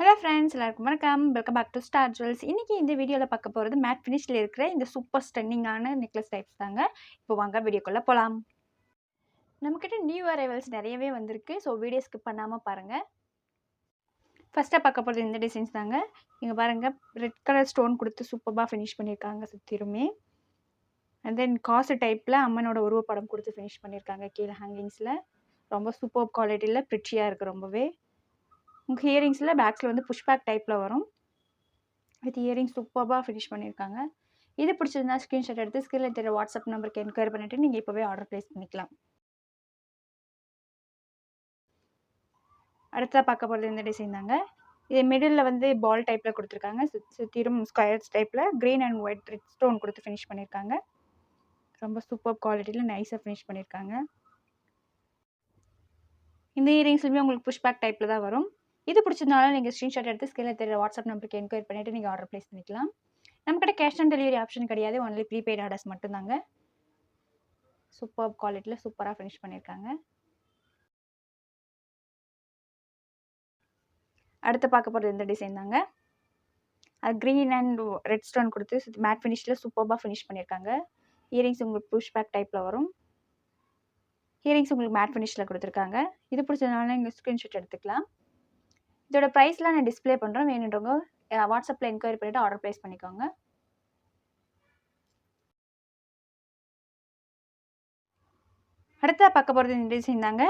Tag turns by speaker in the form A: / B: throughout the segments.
A: Hello friends, எல்லாருக்கும் வணக்கம். Welcome back to Star Jewels. இன்றைக்கி இந்த வீடியோவில் பார்க்க போகிறது மேட் ஃபினிஷில் இருக்கிற இந்த சூப்பர் ஸ்டன்னிங்கான நெக்லஸ் டைப்ஸ் தாங்க. இப்போ வாங்க வீடியோக்குள்ளே போகலாம். நம்மக்கிட்ட நியூ அரைவல்ஸ் நிறையவே வந்திருக்கு. ஸோ வீடியோ ஸ்கிப் பண்ணாமல் பாருங்கள். ஃபஸ்ட்டாக பார்க்க போகிறது இந்த டிசைன்ஸ் தாங்க. இங்கே பாருங்கள், ரெட் கலர் ஸ்டோன் கொடுத்து சூப்பராக ஃபினிஷ் பண்ணியிருக்காங்க சுற்றிலுமே. அண்ட் தென் காசு டைப்பில் அம்மனோட உருவப்படம் கொடுத்து ஃபினிஷ் பண்ணியிருக்காங்க கீழே ஹேங்கிங்ஸில். ரொம்ப சூப்பர் குவாலிட்டியில் ப்ரிச்சியாக இருக்குது ரொம்பவே. உங்கள் இயரிங்ஸில் பேக்ஸில் வந்து புஷ்பேக் டைப்பில் வரும். வித் இயரிங்ஸ் சூப்பராக ஃபினிஷ் பண்ணியிருக்காங்க. இது பிடிச்சிருந்தா ஸ்க்ரீன்ஷாட் எடுத்து ஸ்க்ரீனில் தெரிய வாட்ஸ்அப் நம்பருக்கு என்கொயரி பண்ணிவிட்டு நீங்கள் இப்போவே ஆர்டர் ப்ளேஸ் பண்ணிக்கலாம். அடுத்ததாக பார்க்க போகிறது இந்த டிசைன் தாங்க. இது மிடில் வந்து பால் டைப்பில் கொடுத்துருக்காங்க. சுற்றிலும் ஸ்கொயர்ஸ் டைப்பில் green and white red stone கொடுத்து ஃபினிஷ் பண்ணியிருக்காங்க. ரொம்ப சூப்பர் குவாலிட்டியில் நைஸாக ஃபினிஷ் பண்ணியிருக்காங்க. இந்த இயரிங்ஸ்லுமே உங்களுக்கு புஷ்பேக் டைப்பில் தான் வரும். இது பிடிச்சதுனால நீங்கள் ஸ்க்ரீன்ஷாட் எடுத்து ஸ்க்ரீனில் தெரிய வாட்ஸ்அப் நம்பருக்கு என்கொயரி பண்ணிவிட்டு நீங்கள் ஆர்டர் ப்ளேஸ் பண்ணிக்கலாம். நம்மக்கிட்ட கேஷ் ஆன் டெலிவரி ஆப்ஷன் கிடையாது, ஒன்லி ப்ரீபெய்ட் ஆர்டர்ஸ் மட்டும்தாங்க. சூப்பர் குவாலிட்டியில் சூப்பராக ஃபினிஷ் பண்ணியிருக்காங்க. அடுத்து பார்க்க போகிறது இந்த டிசைன் தாங்க. அது க்ரீன் அண்ட் ரெட் ஸ்டோன் கொடுத்து மேட் ஃபினிஷில் சூப்பராக ஃபினிஷ் பண்ணியிருக்காங்க. இயரிங்ஸ் உங்களுக்கு புஷ்பேக் டைப்பில் வரும். இயரிங்ஸ் உங்களுக்கு மேட் ஃபினிஷில் கொடுத்துருக்காங்க. இது பிடிச்சதுனால நீங்கள் ஸ்க்ரீன்ஷாட் எடுத்துக்கலாம். இதோட ப்ரைஸ்லாம் நான் டிஸ்பிளே பண்ணுறேன். வேணுன்றவங்க வாட்ஸ்அப்பில் என்கொயரி பண்ணிவிட்டு ஆர்டர் ப்ளேஸ் பண்ணிக்கோங்க. அடுத்ததாக பார்க்க போகிறது இந்த டிசைன் தாங்க.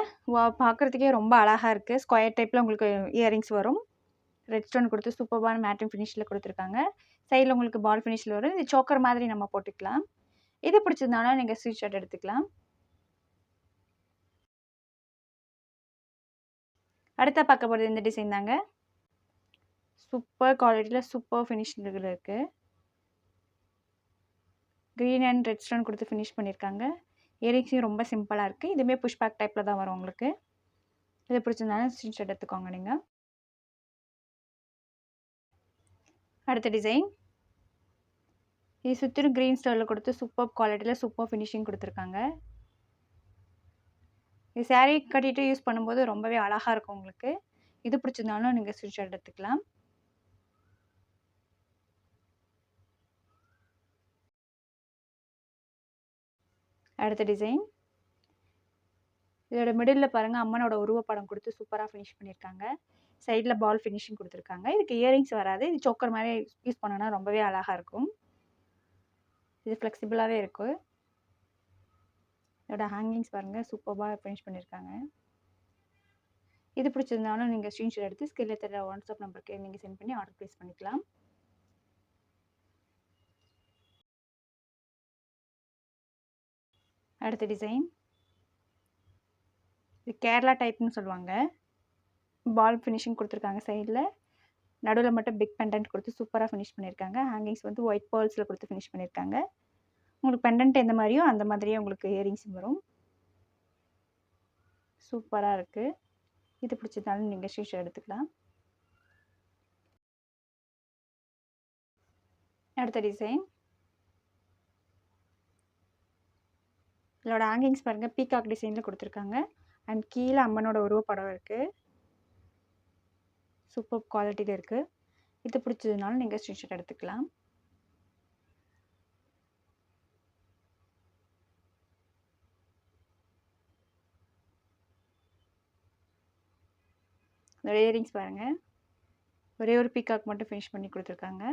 A: பார்க்குறதுக்கே ரொம்ப அழகாக இருக்குது. ஸ்கொயர் டைப்பில் உங்களுக்கு இயரிங்ஸ் வரும். ரெட் ஸ்டோன் கொடுத்து சூப்பரான மேட்டிங் ஃபினிஷில் கொடுத்துருக்காங்க. சைடில் உங்களுக்கு பால் ஃபினிஷில் வரும். இது சோக்கர் மாதிரி நம்ம போட்டுக்கலாம். இது பிடிச்சதுனால நீங்கள் ஸ்க்ரீன்ஷாட் எடுத்துக்கலாம். அடுத்த பார்க்க போகிறது இந்த டிசைன் தாங்க. சூப்பர் குவாலிட்டியில் சூப்பர் ஃபினிஷில் இருக்குது. க்ரீன் அண்ட் ரெட் ஸ்டோன் கொடுத்து ஃபினிஷ் பண்ணியிருக்காங்க. இயரிங்ஸும் ரொம்ப சிம்பிளாக இருக்குது. இதுவுமே புஷ்பேக் டைப்பில் தான் வரும் உங்களுக்கு. இது பிடிச்சிருந்தாலும் ஸ்க்ரீன்ஷாட் எடுத்துக்கோங்க நீங்கள். அடுத்த டிசைன், இது சுற்றிலும் க்ரீன் ஸ்டோனில் கொடுத்து சூப்பர் குவாலிட்டியில் சூப்பர் ஃபினிஷிங் கொடுத்துருக்காங்க. இது சாரீ கட்டிட்டு யூஸ் பண்ணும்போது ரொம்பவே அழகாக இருக்கும் உங்களுக்கு. இது பிடிச்சிருந்தாலும் நீங்கள் ஸ்க்ரீன்ஷாட் எடுத்துக்கலாம். அடுத்த டிசைன், இதோட மிடில் பாருங்கள், அம்மனோட உருவப்படம் கொடுத்து சூப்பராக ஃபினிஷ் பண்ணியிருக்காங்க. சைடில் பால் ஃபினிஷிங் கொடுத்துருக்காங்க. இதுக்கு இயரிங்ஸ் வராது. இது சோக்கர் மாதிரி யூஸ் பண்ணோன்னா ரொம்பவே அழகாக இருக்கும். இது ஃப்ளெக்சிபிளாகவே இருக்குது. இதோட ஹேங்கிங்ஸ் பாருங்கள், சூப்பராக ஃபினிஷ் பண்ணியிருக்காங்க. இது பிடிச்சிருந்தாலும் நீங்கள் ஸ்க்ரீன்ஷாட் எடுத்து ஸ்க்ரீனில் தெரிய வாட்ஸ்அப் நம்பருக்கு நீங்கள் சென்ட் பண்ணி ஆர்டர் ப்ளேஸ் பண்ணிக்கலாம். அடுத்த டிசைன், இது கேரளா டைப்னு சொல்லுவாங்க. பால் ஃபினிஷிங் கொடுத்துருக்காங்க. சைடில் நடுவில் மட்டும் பிக் பெண்டன்ட் கொடுத்து சூப்பராக ஃபினிஷ் பண்ணியிருக்காங்க. ஹேங்கிங்ஸ் வந்து ஒயிட் பேர்ல்ஸில் கொடுத்து ஃபினிஷ் பண்ணியிருக்காங்க. உங்களுக்கு பெண்டன்ட் எந்த மாதிரியோ அந்த மாதிரியே உங்களுக்கு இயரிங்ஸ் வரும். சூப்பராக இருக்குது. இது பிடிச்சதாலும் நீங்கள் ஸ்க்ரீன்ஷாட் எடுத்துக்கலாம். அடுத்த டிசைன், இதோட ஹேங்கிங்ஸ் பாருங்கள், பீகாக் டிசைனில் கொடுத்துருக்காங்க. அண்ட் கீழே அம்மனோட உருவப்படம் இருக்குது. சூப்பர் குவாலிட்டியில் இருக்குது. இது பிடிச்சதுனாலும் நீங்கள் ஸ்க்ரீன்ஷாட் எடுத்துக்கலாம். இதோட இயரிங்ஸ் பாருங்கள், ஒரே ஒரு பீகாக் மட்டும் ஃபினிஷ் பண்ணி கொடுத்துருக்காங்க.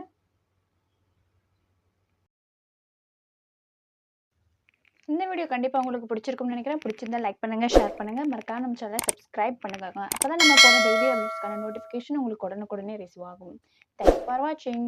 A: இந்த வீடியோ கண்டிப்பாக உங்களுக்கு பிடிச்சிருக்கும்னு நினைக்கிறேன். பிடிச்சிருந்தா லைக் பண்ணுங்கள், ஷேர் பண்ணுங்கள், மறக்காம நம்ம சேனலை சப்ஸ்கிரைப் பண்ணுங்க. அப்போ தான் நம்ம போன டெய்லி அப்டேட்ஸ்க்கான நோட்டிஃபிகேஷன் உங்களுக்கு உடனுக்குடனே ரிசீவ் ஆகும். தேங்க்ஸ் ஃபார் வாட்சிங்.